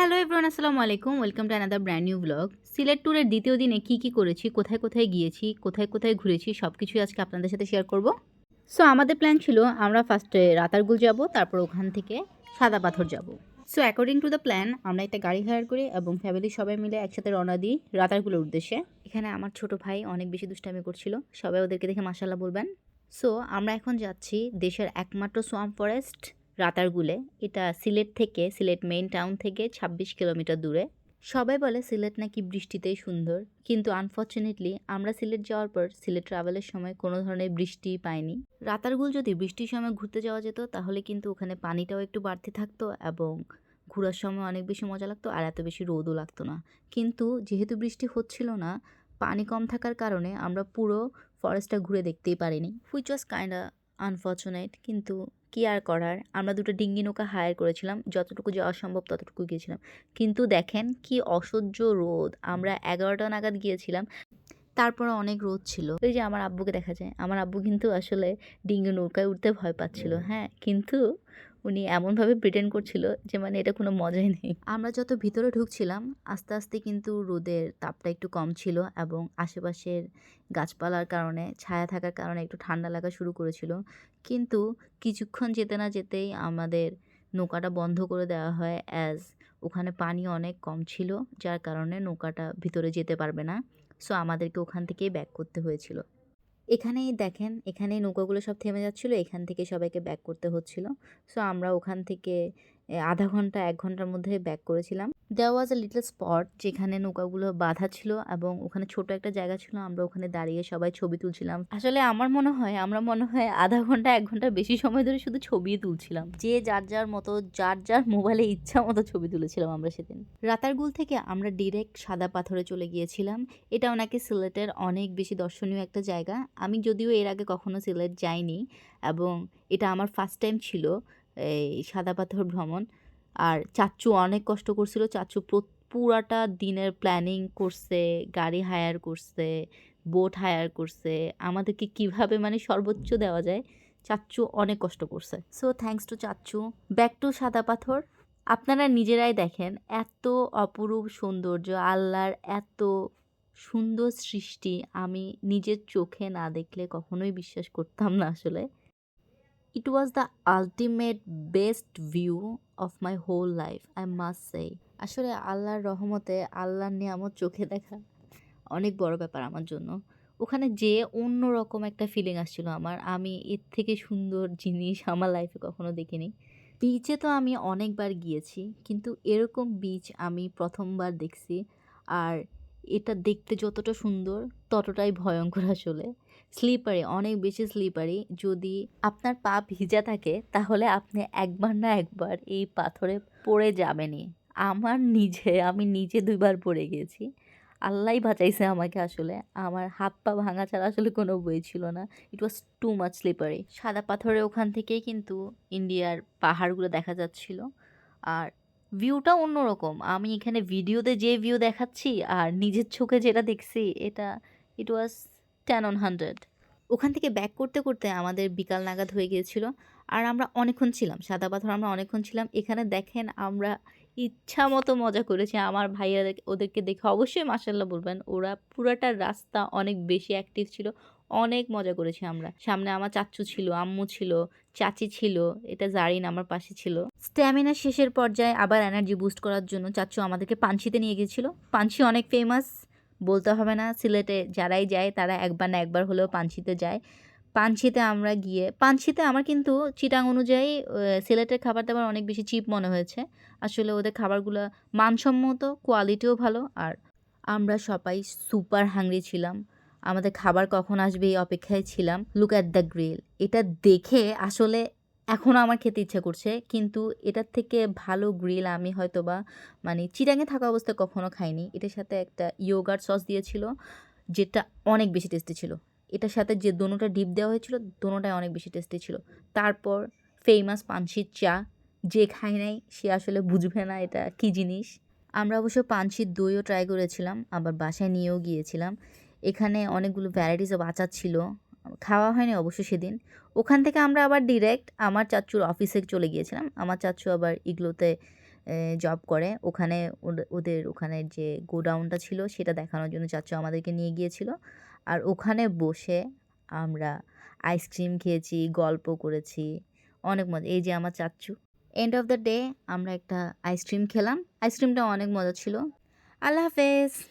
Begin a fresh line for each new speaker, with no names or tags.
Hello everyone, আসসালামু আলাইকুম। Welcome to another brand new blog. Sylhet ট্যুরের দ্বিতীয় দিনে কী করেছি, কোথায় কোথায় গিয়েছি, কোথায় কোথায় ঘুরেছি সব কিছুই আজকে আপনাদের সাথে শেয়ার করব। সো আমাদের প্ল্যান ছিল আমরা ফার্স্টে রাতারগুল যাব, তারপর ওখান থেকে সাদা পাথর যাব। So according to the plan আমরা একটা গাড়ি হায়ার করি এবং ফ্যামিলির সবাই মিলে একসাথে রওনা দিই রাতারগুলের উদ্দেশ্যে। এখানে আমার ছোট ভাই অনেক বেশি দুষ্টামি করছিল, সবাই ওদেরকে দেখে মাশাআল্লাহ বলবেন। সো আমরা এখন যাচ্ছি দেশের একমাত্র সোয়াম্প ফরেস্ট রাতারগুলে। এটা সিলেট থেকে, সিলেট মেইন টাউন থেকে ২৬ কিলোমিটার দূরে। সবাই বলে সিলেট নাকি বৃষ্টিতেই সুন্দর, কিন্তু আনফর্চুনেটলি আমরা সিলেট যাওয়ার পর সিলেট ট্রাভেলের সময় কোনো ধরনের বৃষ্টি পাইনি। রাতারগুল যদি বৃষ্টির সময় ঘুরতে যাওয়া যেত তাহলে কিন্তু ওখানে পানিটাও একটু বাড়তি থাকতো এবং ঘোরার সময় অনেক বেশি মজা লাগতো আর এত বেশি রোদও লাগতো না। কিন্তু যেহেতু বৃষ্টি হচ্ছিল না, পানি কম থাকার কারণে আমরা পুরো ফরেস্টটা ঘুরে দেখতেই পারিনি, হুইচ ওয়াজ কাইন্ডা আনফর্চুনেট। কিন্তু কি আর করার, আমরা দুটো ডিঙ্গি নৌকা হায়ার করেছিলাম, যতটুকু যাওয়া সম্ভব ততটুকু গিয়েছিলাম। কিন্তু দেখেন কি অসহ্য রোদ, আমরা 11টা নাগাদ গিয়েছিলাম, তারপরে অনেক রোদ ছিল। ওই যে আমার আব্বুকে দেখা যায়, আমার আব্বু কিন্তু আসলে ডিঙ্গি নৌকায় উঠতে ভয় পাচ্ছিল, হ্যাঁ, কিন্তু উনি এমনভাবে প্রিটেন্ড করছিল যে মানে এটা কোনো মজাই নেই। আমরা যত ভিতরে ঢুকছিলাম আস্তে আস্তে কিন্তু রোদের তাপটা একটু কম ছিল এবং আশেপাশের গাছপালার কারণে, ছায়া থাকার কারণে একটু ঠান্ডা লাগা শুরু করেছিল। কিন্তু কিছুক্ষণ যেতে না যেতেই আমাদের নৌকাটা বন্ধ করে দেওয়া হয়, অ্যাজ ওখানে পানি অনেক কম ছিল, যার কারণে নৌকাটা ভিতরে যেতে পারবে না। সো আমাদেরকে ওখান থেকেই ব্যাক করতে হয়েছিল। এখানেই দেখেন, এখানেই নৌকাগুলো সব থেমে যাচ্ছিলো, এখান থেকে সবাইকে ব্যাক করতে হচ্ছিল। সো আমরা ওখান থেকে আধা ঘন্টা ১ ঘন্টার মধ্যে ব্যাক করেছিলাম। দেয়ার ওয়াজ আ লিটল স্পট যেখানে নৌকাগুলো বাঁধা ছিল এবং ওখানে ছোট একটা জায়গা ছিল, আমরা ওখানে দাঁড়িয়ে সবাই ছবি তুলছিলাম। আসলে আমার মনে হয় আমরা মনে হয় আধা ঘন্টা ১ ঘন্টার বেশি সময় ধরে শুধু ছবিই তুলছিলাম। যে যার যার মতো, যার যার মোবাইলে ইচ্ছা মতো ছবি তুলেছিলাম আমরা সেদিন। রাতারগুল থেকে আমরা ডিরেক্ট সাদা পাথরে চলে গিয়েছিলাম। এটাও নাকি সিলেটের অনেক বেশি দর্শনীয় একটা জায়গা। আমি যদিও এর আগে কখনো সিলেট যাইনি এবং এটা আমার ফার্স্ট টাইম ছিল এই সাদা পাথর ভ্রমণ। আর চাচ্চু অনেক কষ্ট করছিল, চাচ্চু পুরাটা দিনের প্ল্যানিং করছে, গাড়ি হায়ার করছে, বোট হায়ার করছে, আমাদেরকে কিভাবে মানে সর্বোচ্চ দেওয়া যায়, চাচ্চু অনেক কষ্ট করছে। সো থ্যাঙ্কস টু চাচ্চু। Back to Sada Pathar. আপনারা নিজেরাই দেখেন, এত অপরূপ সৌন্দর্য, আল্লাহর এত সুন্দর সৃষ্টি আমি নিজের চোখে না দেখলে কখনোই বিশ্বাস করতাম না আসলে। It was the ultimate best view of my whole life, I must say. আসলে আল্লাহর রহমতে, আল্লাহর নিয়ামত চোখে দেখা অনেক বড় ব্যাপার আমার জন্য। ওখানে যেয়ে অন্যরকম একটা ফিলিং আসছিল আমার। আমি এর থেকে সুন্দর জিনিস আমার লাইফে কখনো দেখিনি। বিচে তো আমি অনেকবার গিয়েছি, কিন্তু এরকম বিচ আমি প্রথমবার দেখছি। আর এটা দেখতে যতটা সুন্দর ততটাই ভয়ঙ্কর আসলে। স্লিপারি, অনেক বেশি স্লিপারি। যদি আপনার পা ভিজা থাকে তাহলে আপনি একবার না একবার এই পাথরে পড়ে যাবেনই। আমি নিজে ২ বার পড়ে গিয়েছি। আল্লাহই বাঁচাইছে আমাকে আসলে। আমার হাত পা ভাঙা ছাড়া আসলে কোনো ওয়ে ছিল না। ইট ওয়াজ টু মাচ স্লিপারি। সাদা পাথরের ওখান থেকেই কিন্তু ইন্ডিয়ার পাহাড়গুলো দেখা যাচ্ছিল। আর ভিউটা অন্যরকম। আমি এখানে ভিডিওতে যে ভিউ দেখাচ্ছি আর নিজের চোখে যেটা দেখছি, এটা ইট ওয়াজ 10 on 100। ওখান থেকে ব্যাক করতে করতে আমাদের বিকাল নাগাদ হয়ে গিয়েছিল। আর আমরা অনেকক্ষণ ছিলাম সাদা পাথর, আমরা অনেকক্ষণ ছিলাম এখানে। দেখেন আমরা ইচ্ছা মতো মজা করেছি। আমার ভাইয়া ওদেরকে দেখে অবশ্যই মাশাল্লাহ বলবেন, ওরা পুরাটা রাস্তা অনেক বেশি অ্যাক্টিভ ছিল, অনেক মজা করেছি আমরা। সামনে আমার চাচ্চু ছিল, আম্মু ছিল, চাচি ছিল, এটা জারিন আমার পাশে ছিল। স্ট্যামিনা শেষের পর্যায়ে আবার এনার্জি বুস্ট করার জন্য চাচ্চু আমাদেরকে পাঞ্চিতে নিয়ে গিয়েছিল। পাঞ্চি অনেক ফেমাস, বলতে হবে না, সিলেটে যারাই যায় তারা একবার না একবার হলেও পাঞ্চিতে যায়। পাঞ্চিতে আমরা গিয়ে, পাঞ্চিতে আমার কিন্তু চিটাং অনুযায়ী সিলেটের খাবার দাবার অনেক বেশি চিপ মনে হয়েছে। আসলে ওদের খাবারগুলো মানসম্মত, কোয়ালিটিও ভালো। আর আমরা সবাই সুপার হাংরি ছিলাম, আমাদের খাবার কখন আসবে এই অপেক্ষায় ছিলাম। লুক অ্যাট দ্য গ্রিল, এটা দেখে আসলে এখনও আমার খেতে ইচ্ছা করছে, কিন্তু এটার থেকে ভালো গ্রিল আমি হয়তো বা মানে চিটাঙে থাকা অবস্থায় কখনো খাইনি। এটার সাথে একটা ইয়োগার্ট সস দিয়েছিল, যেটা অনেক বেশি টেস্টি ছিল। এটার সাথে যে দোনোটা ডিপ দেওয়া হয়েছিল, দোনোটাই অনেক বেশি টেস্টি ছিল। তারপর ফেমাস পানশির চা, যে খায় নাই সে আসলে বুঝবে না এটা কী জিনিস। আমরা অবশ্য পানশির দইও ট্রাই করেছিলাম, আবার বাসায় নিয়েও গিয়েছিলাম। এখানে অনেকগুলো ভ্যারাইটিস অফ আচার ছিল, খাওয়া হয়নি অবশ্য সেদিন। ওখান থেকে আমরা আবার ডিরেক্ট আমার চাচ্চুর অফিসে চলে গিয়েছিলাম। আমার চাচ্চু আবার ইগলোতে জব করে। ওখানে ওদের ওখানে যে গোডাউনটা ছিল সেটা দেখানোর জন্য চাচ্চু আমাদেরকে নিয়ে গিয়েছিল। আর ওখানে বসে আমরা আইসক্রিম খেয়েছি, গল্প করেছি, অনেক মজা। এই যে আমার চাচ্চু। এন্ড অফ দ্য ডে আমরা একটা আইসক্রিম খেলাম। আইসক্রিমটা অনেক মজা ছিল। আল্লাহ হাফেজ।